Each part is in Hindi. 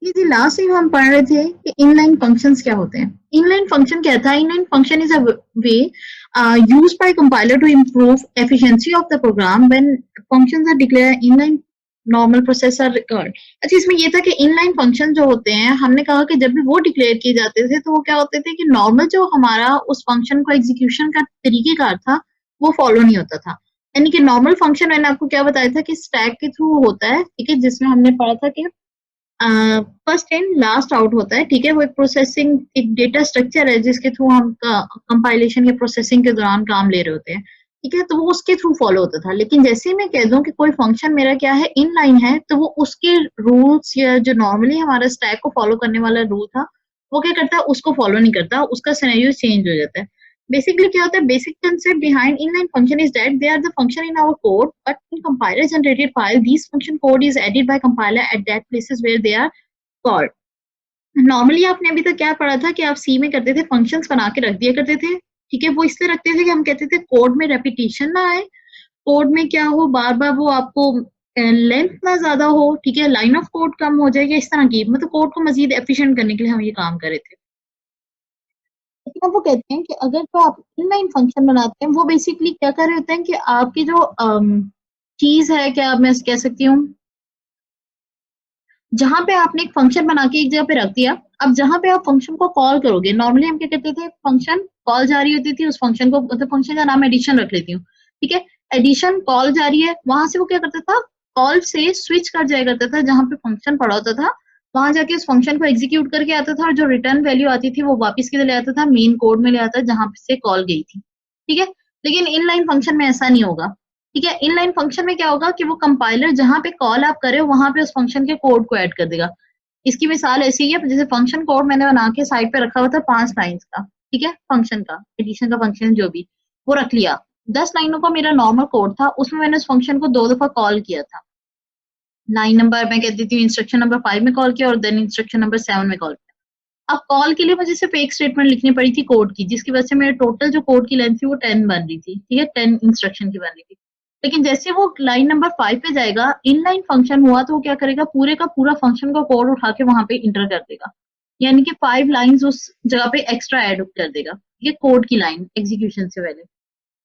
ये जी लास्ट टाइम हम पढ़ रहे थे कि इनलाइन फंक्शंस क्या होते हैं। इनलाइन फंक्शन क्या था? Inline function is a way used by compiler to improve efficiency of the program when functions are declared inline normal process are recurred। अच्छा, इसमें ये था कि इनलाइन फंक्शन जो होते हैं, हमने कहा कि जब भी वो डिक्लेयर किए जाते थे तो वो क्या होते थे कि नॉर्मल जो हमारा उस फंक्शन को एग्जीक्यूशन का तरीकेकार था वो फॉलो नहीं होता था। यानी कि नॉर्मल फंक्शन मैंने आपको क्या बताया था कि स्टैक के थ्रू होता है, ठीक है, जिसमें हमने पढ़ा था कि फर्स्ट इन लास्ट आउट होता है, ठीक है। वो एक प्रोसेसिंग एक डेटा स्ट्रक्चर है जिसके थ्रू हम कंपाइलेशन या प्रोसेसिंग के दौरान काम ले रहे होते हैं, ठीक है। तो वो उसके थ्रू फॉलो होता था। लेकिन जैसे ही मैं कह दूं कि कोई फंक्शन मेरा क्या है, इनलाइन है, तो वो उसके रूल्स या जो नॉर्मली हमारा स्टैक को फॉलो करने वाला रूल था वो क्या करता है, उसको फॉलो नहीं करता, उसका सिनेरियो चेंज हो जाता है। बेसिकली क्या होता है, basic concept behind inline function is that they are the function in our code, but in compiler generated file these function code is added by compiler at that places where they are called। Normally आपने अभी तक क्या पढ़ा था कि आप सी में करते थे, फंक्शंस बना के रख दिया करते थे, ठीक है। वो इसलिए रखते थे कि हम कहते थे कोड में रेपिटेशन ना आए, कोड में क्या हो, बार बार वो आपको लेंथ ना ज्यादा हो, ठीक है, लाइन ऑफ कोड कम हो जाए या इस तरह की, मतलब कोड को मजीद एफिशिएंट करने के लिए हम ये काम कर रहे थे। लेकिन अब वो कहते हैं कि अगर तो आप इनलाइन फंक्शन बनाते हैं, वो बेसिकली क्या कर रहे होते हैं कि आपकी जो चीज है, क्या मैं कह सकती हूँ, जहां पे आपने एक फंक्शन बना के एक जगह पे रख दिया, अब जहां पे आप फंक्शन को कॉल करोगे, नॉर्मली हम क्या करते थे, फंक्शन कॉल जा रही होती थी, उस फंक्शन को, मतलब फंक्शन का नाम एडिशन रख लेती हूँ, ठीक है। एडिशन कॉल जा रही है, वहां से वो क्या करता था, कॉल से स्विच कर जाया करता था जहां पे फंक्शन पड़ा होता था, वहां जाके उस फंक्शन को एग्जीक्यूट करके आता था, और जो रिटर्न वैल्यू आती थी वो वापस किधर ले आता था, मेन कोड में ले आता जहां से कॉल गई थी, ठीक है। लेकिन इनलाइन फंक्शन में ऐसा नहीं होगा, ठीक है। इनलाइन फंक्शन में क्या होगा कि वो कंपाइलर जहां पे कॉल आप करे हो वहां पे उस फंक्शन के कोड को ऐड कर देगा। इसकी मिसाल ऐसी ही है, जैसे फंक्शन कोड मैंने बना के साइड पे रखा हुआ था 5 लाइन्स का, ठीक है, फंक्शन का, एडिशन का फंक्शन जो भी, वो रख लिया। 10 लाइनों का मेरा नॉर्मल कोड था, उसमें मैंने उस फंक्शन को 2 दफा कॉल किया था। लाइन नंबर मैं कह देती हूँ इंस्ट्रक्शन नंबर 5 में कॉल किया और देन इंस्ट्रक्शन नंबर 7 में कॉल किया। अब कॉल के लिए मुझे सिर्फ एक स्टेटमेंट लिखनी पड़ी थी कोड की, जिसकी वजह से मेरे टोटल जो कोड की लेंथ थी वो 10 बन रही थी, ठीक है, 10 इंस्ट्रक्शन की बन रही थी। लेकिन जैसे वो लाइन नंबर 5 पे जाएगा, इनलाइन फंक्शन हुआ, तो वो क्या करेगा, पूरे का पूरा फंक्शन का कोड उठा के वहां पे इंटर कर देगा, यानी कि 5 लाइन्स उस जगह पे एक्स्ट्रा ऐड कर देगा, ये कोड की लाइन एग्जीक्यूशन से पहले।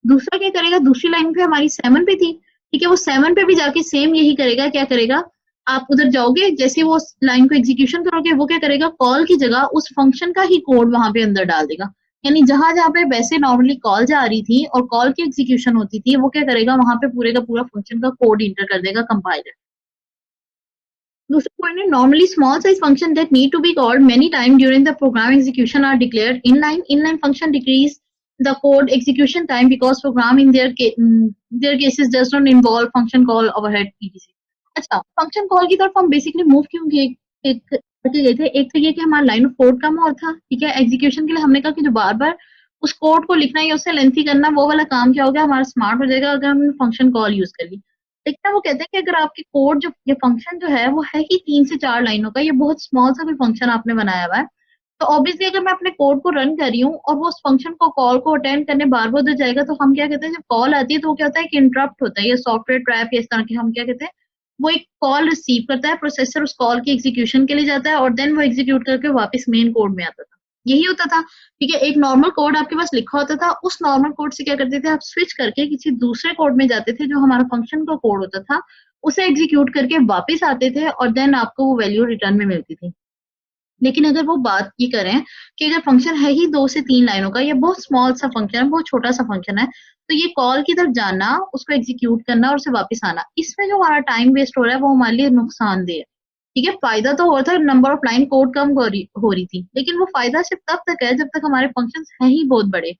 दूसरा क्या करेगा, दूसरी लाइन पे हमारी 7 पे थी, ठीक है, वो 7 पे भी जाके सेम यही करेगा। क्या करेगा, आप उधर जाओगे, जैसे वो लाइन को एग्जीक्यूशन करोगे, वो क्या करेगा, कॉल की जगह उस फंक्शन का ही कोड वहां पे अंदर डाल देगा। यानी जहां जहां पे वैसे नॉर्मली कॉल जा रही थी और कॉल की एग्जीक्यूशन होती थी, वो क्या करेगा, वहां पे पूरे का पूरा फंक्शन का कोड इंटर कर देगा कंपाइलर। दूसरा पॉइंट है, normally small size function that need to be called many time during the program execution are declared inline. Inline function decrease the code execution time because program in their cases does not involve function call overhead etc। अच्छा, फंक्शन कॉल की तरफ हम बेसिकली मूव क्यों किए, करके गए थे, एक तो ये कि हमारा लाइन ऑफ कोड कम और था, ठीक है। एग्जीक्यूशन के लिए हमने कहा कि जो बार बार उस कोड को लिखना या उससे लेंथी करना, वो वाला काम क्या हो गया, हमारा स्मार्ट हो जाएगा अगर हमने फंक्शन कॉल यूज कर ली। लेकिन वो कहते हैं कि अगर आपकी कोड जो ये फंक्शन जो है वो है ही 3 से 4 लाइनों का, ये बहुत स्मॉल सा कोई फंक्शन आपने बनाया हुआ है, तो ऑब्वियसली अगर मैं अपने कोड को रन कर रही हूँ और वो उस फंक्शन को कॉल को अटेंड करने बार बार उधर जाएगा, तो हम क्या कहते हैं, जब कॉल आती है तो वो क्या होता है कि इंटरप्ट होता है, ये सॉफ्टवेयर ट्रैप या इस तरह के हम क्या कहते हैं, वो एक कॉल रिसीव करता है, प्रोसेसर उस कॉल की एग्जीक्यूशन के लिए जाता है और देन वो एग्जीक्यूट करके वापस मेन कोड में आता था। यही होता था, ठीक है। एक नॉर्मल कोड आपके पास लिखा होता था, उस नॉर्मल कोड से क्या करते थे, आप स्विच करके किसी दूसरे कोड में जाते थे जो हमारा फंक्शन का कोड होता था, उसे एग्जीक्यूट करके वापस आते थे और देन आपको वो वैल्यू रिटर्न में मिलती थी। लेकिन अगर वो बात ये करें कि अगर फंक्शन है ही 2 से 3 लाइनों का, या बहुत स्मॉल सा फंक्शन है, बहुत छोटा सा फंक्शन है, तो ये कॉल की तरफ जाना, उसको एग्जीक्यूट करना और उसे वापस आना, इसमें जो हमारा टाइम वेस्ट हो रहा है वो हमारे लिए नुकसानदेह है, ठीक है। फायदा तो हो रहा था, नंबर ऑफ लाइन कोड कम हो रही थी, लेकिन वो फायदा सिर्फ तब तक है जब तक हमारे फंक्शन है ही बहुत बड़े।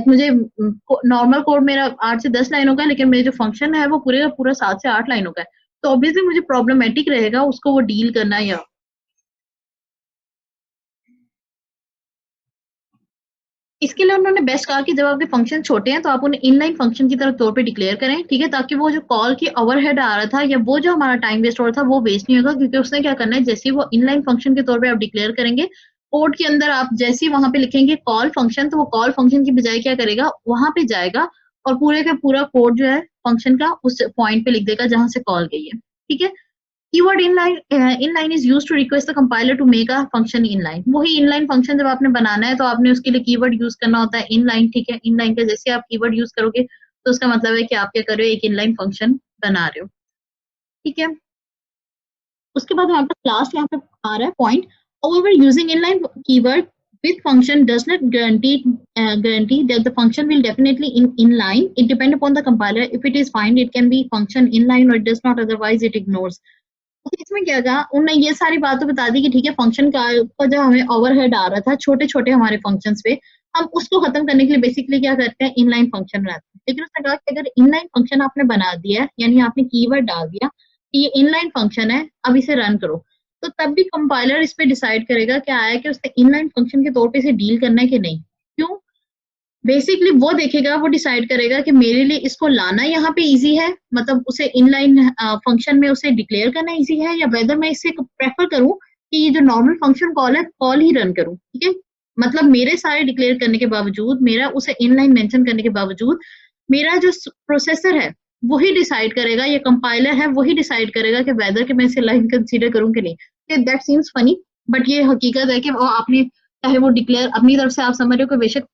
मुझे नॉर्मल कोड मेरा 8 से 10 लाइनों का है, लेकिन मेरा जो फंक्शन है वो पूरे का पूरा 7 से 8 लाइनों का है, तो ऑब्वियसली मुझे प्रॉब्लमेटिक रहेगा उसको वो डील करना। या इसके लिए उन्होंने बेस्ट कहा कि जब आपके फंक्शन छोटे हैं तो आप उन्हें इनलाइन फंक्शन की तरफ तौर पे डिक्लेयर करें, ठीक है, ताकि वो जो कॉल की ओवरहेड आ रहा था या वो जो हमारा टाइम वेस्ट हो रहा था वो वेस्ट नहीं होगा, क्योंकि उसने क्या करना है, जैसे ही वो इनलाइन फंक्शन के तौर पे आप डिक्लेयर करेंगे, कोड के अंदर आप जैसे ही वहां पे लिखेंगे कॉल फंक्शन, तो वो कॉल फंक्शन की बजाय क्या करेगा, वहां पे जाएगा और पूरे का पूरा कोड जो है फंक्शन का उस पॉइंट पे लिख देगा जहां से कॉल गई है, ठीक है। Keyword inline is used to request the compiler to make a function inline. वही inline function जब आपने बनाना है तो आपने उसके लिए कीवर्ड यूज करना होता है inline, ठीक है। inline का जैसे आप कीवर्ड यूज करोगे तो उसका मतलब है कि आप क्या कर रहे हो, एक inline फंक्शन बना रहे हो, ठीक है। उसके बाद हमारे पास लास्ट यहाँ पे आ रहा है point, however using inline keyword with function does not guarantee that the function will definitely inline. It depends upon the compiler. If it is fine, it can be function inline, or it does not, otherwise it ignores. इसमें क्या कहा उन्होंने, ये सारी बातें बता दी कि ठीक है फंक्शन का जो हमें ओवरहेड आ रहा था छोटे छोटे हमारे फंक्शंस पे, हम उसको खत्म करने के लिए बेसिकली क्या करते हैं, इनलाइन फंक्शन बनाते हैं। लेकिन उसने कहा कि अगर इनलाइन फंक्शन आपने बना दिया है, यानी आपने कीवर्ड डाल दिया कि ये इनलाइन फंक्शन है, अब इसे रन करो, तो तब भी कंपाइलर इस पे डिसाइड करेगा क्या है कि उसने इनलाइन फंक्शन के तौर पे इसे डील करना है कि नहीं। क्यों? बेसिकली वो देखेगा, वो डिसाइड करेगा कि मेरे लिए इसको लाना यहाँ पे इजी है, मतलब उसे इनलाइन फंक्शन में उसे डिक्लेयर करना इजी है, या वेदर मैं इसे प्रेफर करूं कि ये जो नॉर्मल फंक्शन कॉल है कॉल ही रन करूं, ठीक है। मतलब मेरे सारे डिक्लेयर करने के बावजूद, मेरा उसे इनलाइन मेंशन करने के बावजूद, मेरा जो प्रोसेसर है वही डिसाइड करेगा, या कंपाइलर है वही डिसाइड करेगा कि वेदर कि मैं इसे लाइन कंसीडर करूं कि नहीं। दैट सीम्स फनी, बट ये हकीकत है कि वो आपने चाहे वो डिक्लेयर अपनी तरफ से आप समझ रहे हो कि बेशक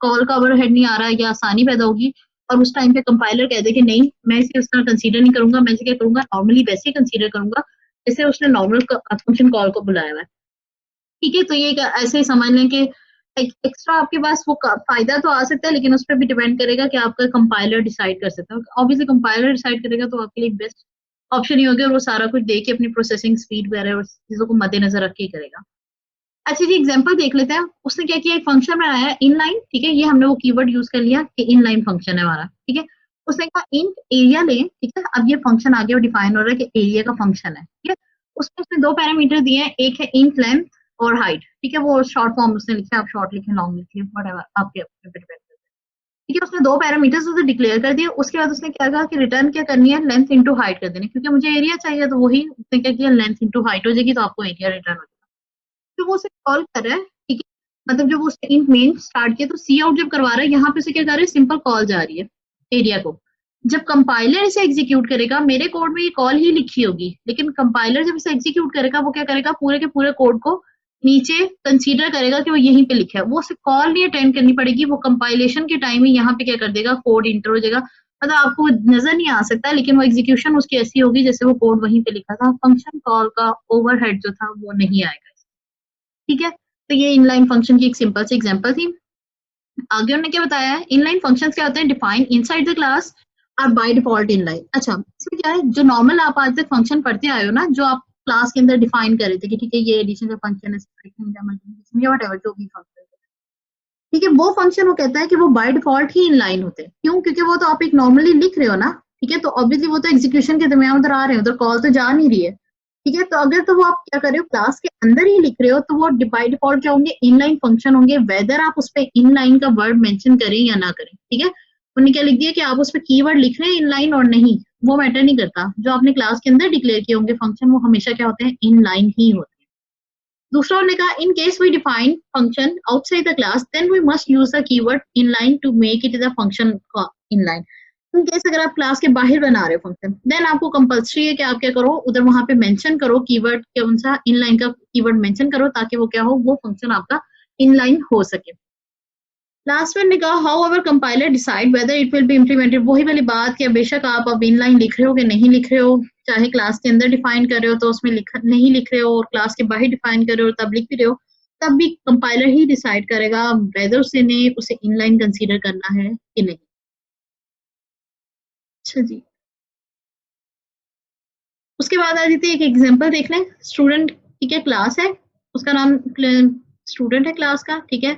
कॉल का ओवरहेड नहीं आ रहा है या आसानी पैदा होगी, और उस टाइम पे कंपाइलर कह दे कि नहीं मैं इसे उस तरह कंसीडर नहीं करूंगा, मैं इसे क्या करूंगा, नॉर्मली वैसे ही कंसीडर करूंगा जैसे उसने नॉर्मल फंक्शन कॉल को बुलाया हुआ है, ठीक है। तो ये ऐसे ही समझ लें कि एक्स्ट्रा आपके पास वो फायदा तो आ सकता है, लेकिन उस पर भी डिपेंड करेगा कि आपका कंपाइलर डिसाइड कर सकता है। ऑब्वियसली कंपाइलर डिसाइड करेगा तो आपके लिए बेस्ट ऑप्शन ही होगा, और वो सारा कुछ देख के अपनी प्रोसेसिंग स्पीड वगैरह चीजों को मद्देनजर रख के करेगा। अच्छा जी, एग्जांपल देख लेते हैं। उसने क्या किया, एक फंक्शन बनाया है इनलाइन, ठीक है। ये हमने वो कीवर्ड यूज कर लिया कि इनलाइन फंक्शन है हमारा, ठीक है। उसने कहा इंट एरिया ले, ठीक है। अब ये फंक्शन आगे डिफाइन हो रहा है कि एरिया का फंक्शन है, ठीक है। उसमें उसने दो पैरामीटर दिए हैं, एक है इंट लेंथ और हाइट, ठीक है। वो शॉर्ट फॉर्म उसने लिखा है, आप शॉर्ट लिखे लॉन्ग लिखिए व्हाटएवर आपके ऊपर डिपेंड करता है, ठीक है। उसने दो पैरामीटर्स उसे डिक्लेयर कर दिए। उसके बाद उसने क्या कहा कि रिटर्न क्या करनी है, लेंथ इंटू हाइट कर देनी, क्योंकि मुझे एरिया चाहिए, तो वही उसने क्या किया, लेंथ इंटू हाइट हो जाएगी, तो आपको एरिया रिटर्न हो जाएगा। तो वो उसे कॉल कर रहा है, ठीक है। मतलब जब वो उसने इंट मेन स्टार्ट किया तो सी आउट जब करवा रहा है, यहाँ पे उसे क्या कर रहा है, सिंपल कॉल जा रही है एरिया को। जब कंपाइलर इसे एग्जीक्यूट करेगा, मेरे कोड में ये कॉल ही लिखी होगी, लेकिन कंपाइलर जब इसे एग्जीक्यूट करेगा वो क्या करेगा, पूरे के पूरे कोड को नीचे कंसीडर करेगा कि वो यहीं पे लिखा है, वो उसे कॉल नहीं अटेंड करनी पड़ेगी, वो कंपाइलेशन के टाइम ही यहाँ पे क्या कर देगा, कोड इंटर हो जाएगा। मतलब आपको नजर नहीं आ सकता, लेकिन वो एग्जीक्यूशन उसकी ऐसी होगी जैसे वो कोड वहीं पे लिखा था, फंक्शन कॉल का ओवरहेड जो था वो नहीं आएगा, ठीक है। तो ये इनलाइन फंक्शन की एक सिंपल सी एग्जांपल थी। आगे उन्होंने क्या बताया है, इनलाइन फंक्शंस क्या होते हैं, डिफाइन इनसाइड द क्लास और बाय डिफॉल्ट इनलाइन। अच्छा, इसमें क्या है, जो नॉर्मल आप आज तक फंक्शन पढ़ते आए हो ना, जो आप क्लास के अंदर डिफाइन कर रहे थे कि ठीक है ये एडिशन का फंक्शन है, या व्हाटएवर जो भी फंक्शन है, ठीक है। वो फंक्शन वो कहता है कि वो बाय डिफॉल्ट ही इनलाइन होते हैं। क्यों? क्योंकि वो तो आप एक नॉर्मली लिख रहे हो ना, ठीक है। तो ऑब्वियसली वो तो एग्जीक्यूशन के दरमियान उधर आ रहे हैं, उधर कॉल तो जा नहीं रही है, ठीक है। तो अगर तो वो आप क्या कर रहे हो, क्लास के अंदर ही लिख रहे हो, तो वो बाय डिफॉल्ट क्या होंगे, इनलाइन फंक्शन होंगे, वेदर आप उस पर इनलाइन का वर्ड मेंशन करें या ना करें, ठीक है। उन्होंने क्या लिख दिया कि आप उस पर कीवर्ड लिख रहे हैं इनलाइन और नहीं, वो मैटर नहीं करता। जो आपने क्लास के अंदर डिक्लेयर किए होंगे फंक्शन, वो हमेशा क्या होते हैं, इनलाइन ही होते हैं। दूसरा उन्होंने कहा, in case we define function outside the class then we must use the keyword inline to make it the function inline. In case अगर आप क्लास के बाहर बना रहे हो फंक्शन, देन आपको कंपल्सरी है कि आप क्या करो, उधर वहां पे मेंशन करो कीवर्ड के अनुसार, इनलाइन का कीवर्ड मेंशन करो, ताकि वो क्या हो, वो फंक्शन आपका इनलाइन हो सके। लास्ट में ने कहा, how our compiler decide whether it will be implemented. वही वाली बात कि बेशक आप अब इनलाइन लिख रहे हो कि नहीं लिख रहे हो, चाहे क्लास के अंदर डिफाइन कर रहे हो तो उसमें नहीं लिख रहे हो, और क्लास के बाहर डिफाइन कर रहे हो तब लिख भी रहे हो, तब भी कंपाइलर ही डिसाइड करेगा वेदर उसे इनलाइन कंसीडर करना है कि नहीं। अच्छा जी, उसके बाद आ जाती है एक एग्जांपल देख लें। स्टूडेंट, ठीक है, क्लास है, उसका नाम स्टूडेंट है क्लास का, ठीक है।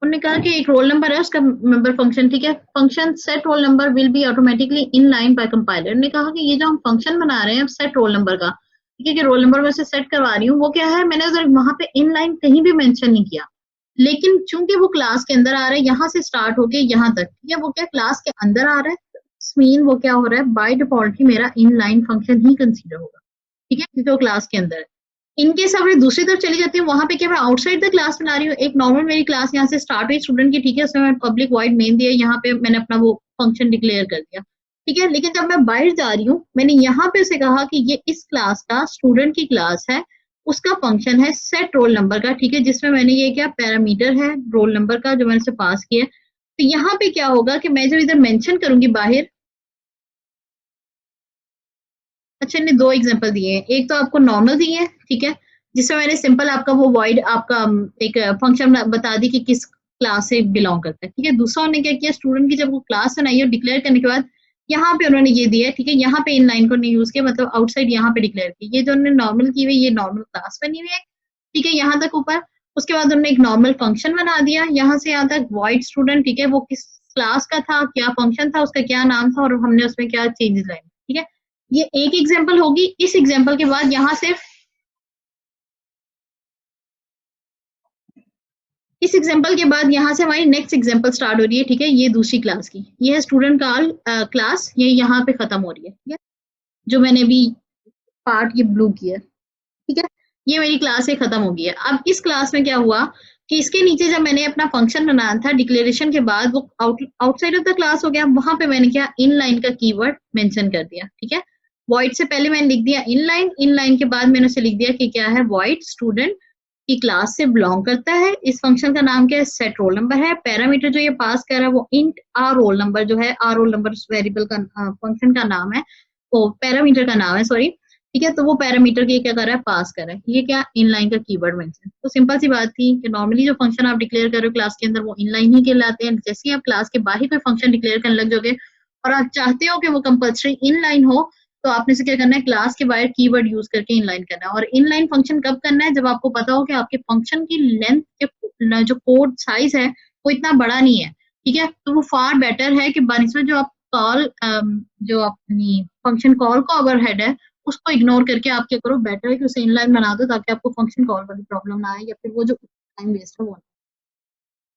उन्होंने कहा कि एक रोल नंबर है, उसका मेंबर फंक्शन, ठीक है। Function set roll number will be automatically in line by compiler. ने कहा कि ये जो हम फंक्शन बना रहे हैं सेट रोल नंबर का, ठीक है, कि रोल नंबर में से सेट करवा रही हूँ, वो क्या है, मैंने उधर वहां पे इन लाइन कहीं भी मेंशन नहीं किया, लेकिन चूंकि वो क्लास के अंदर आ रहा है, यहाँ से स्टार्ट होके यहाँ तक, ठीक है, वो क्या क्लास के अंदर आ रहा है, मीन वो क्या हो रहा है, बाय डिफॉल्ट ही मेरा in line function he consider होगा, ठीक है, क्योंकि वो क्लास के अंदर है। इनकेस अगर दूसरी तरफ चली जाती हूँ, वहां पे क्या मैं आउटसाइड द क्लास बना रही हूँ, एक नॉर्मल मेरी क्लास यहाँ से स्टार्ट हुई स्टूडेंट की, ठीक है, उसमें मैंने पब्लिक वॉइड मेन दिया, यहाँ पे मैंने अपना वो फंक्शन डिक्लेयर कर दिया, ठीक है। लेकिन जब मैं बाहर जा रही हूँ, मैंने यहाँ पे उसे कहा कि ये इस क्लास का स्टूडेंट की क्लास है, उसका फंक्शन है सेट रोल नंबर का, ठीक है, जिसमें मैंने ये क्या पैरामीटर है रोल नंबर का जो मैंने उसे पास किया है। तो यहाँ पे क्या होगा कि मैं जब इधर मेंशन करूंगी बाहर, अच्छा इन्हें दो एग्जांपल दिए हैं, एक तो आपको नॉर्मल दिए है, ठीक है, जिसमें मैंने सिंपल आपका वो वॉइड आपका एक फंक्शन बता दी कि किस क्लास से बिलोंग करता है, ठीक है। दूसरा उन्होंने क्या किया, स्टूडेंट की जब वो क्लास बनाई और डिक्लेयर करने के बाद यहाँ पे उन्होंने ये दिया है, ठीक है, यहाँ पे इन लाइन को नहीं यूज किया, मतलब आउटसाइड यहाँ पे डिक्लेयर किया। ये जो उन्होंने नॉर्मल की हुई ये नॉर्मल क्लास बनी हुई है, ठीक है, यहाँ तक ऊपर। उसके बाद उन्होंने एक नॉर्मल फंक्शन बना दिया यहाँ से यहाँ तक वॉइड स्टूडेंट, ठीक है, वो किस क्लास का था, क्या फंक्शन था, उसका क्या नाम था और हमने उसमें क्या चेंजेस लाए, ठीक है। ये एक एग्जांपल होगी। इस एग्जांपल के बाद यहाँ से इस एग्जांपल के बाद यहाँ से हमारी नेक्स्ट एग्जांपल स्टार्ट हो रही है, ठीक है, ये दूसरी क्लास की, ये है स्टूडेंट कॉल क्लास, ये यहाँ पे खत्म हो रही है, ठीक है, जो मैंने अभी पार्ट ये ब्लू किया है, ठीक है, ये मेरी क्लास से खत्म हो गई है। अब इस क्लास में क्या हुआ कि इसके नीचे जब मैंने अपना फंक्शन बनाया था डिक्लेरेशन के बाद वो आउटसाइड ऑफ द क्लास हो गया, वहां पे मैंने क्या इन लाइन का कीवर्ड मेंशन कर दिया, ठीक है। वॉइड से पहले मैंने लिख दिया इन लाइन के बाद मैंने उसे लिख दिया कि क्या है, वॉइड स्टूडेंट की क्लास से बिलोंग करता है, इस फंक्शन का नाम क्या है, सेट रोल नंबर है, पैरामीटर जो ये पास कर रहा है वो इंट आर रोल नंबर जो है, आर रोल नंबर वेरिएबल का फंक्शन का नाम है, वो पैरामीटर का नाम है, सॉरी, ठीक है। तो वो पैरामीटर के क्या कर रहा है, पास कर रहा है, ये क्या इनलाइन का कीवर्ड मेंशन। तो सिंपल सी बात थी कि नॉर्मली जो फंक्शन आप डिक्लेयर कर रहे हो क्लास के अंदर वो इनलाइन ही कहलाते हैं। जैसे ही आप क्लास के बाहर कोई फंक्शन डिक्लेयर करने लग जाओगे और आप चाहते हो कि वो कंपल्सरी इनलाइन हो, तो आपने से क्या करना है, क्लास के बाहर कीवर्ड यूज करके इनलाइन करना है। और इनलाइन फंक्शन कब करना है, जब आपको पता हो कि आपके फंक्शन की लेंथ के जो कोड साइज है वो इतना बड़ा नहीं है, ठीक है। तो वो फार बेटर है कि बानिस्बत जो आप कॉल जो अपनी फंक्शन कॉल का ओवरहेड है उसको इग्नोर करके आप क्या करो, बेटर है कि उसे इनलाइन बना दो ताकि आपको फंक्शन कॉल वाली प्रॉब्लम ना आए या फिर वो जो टाइम वेस्ट है वो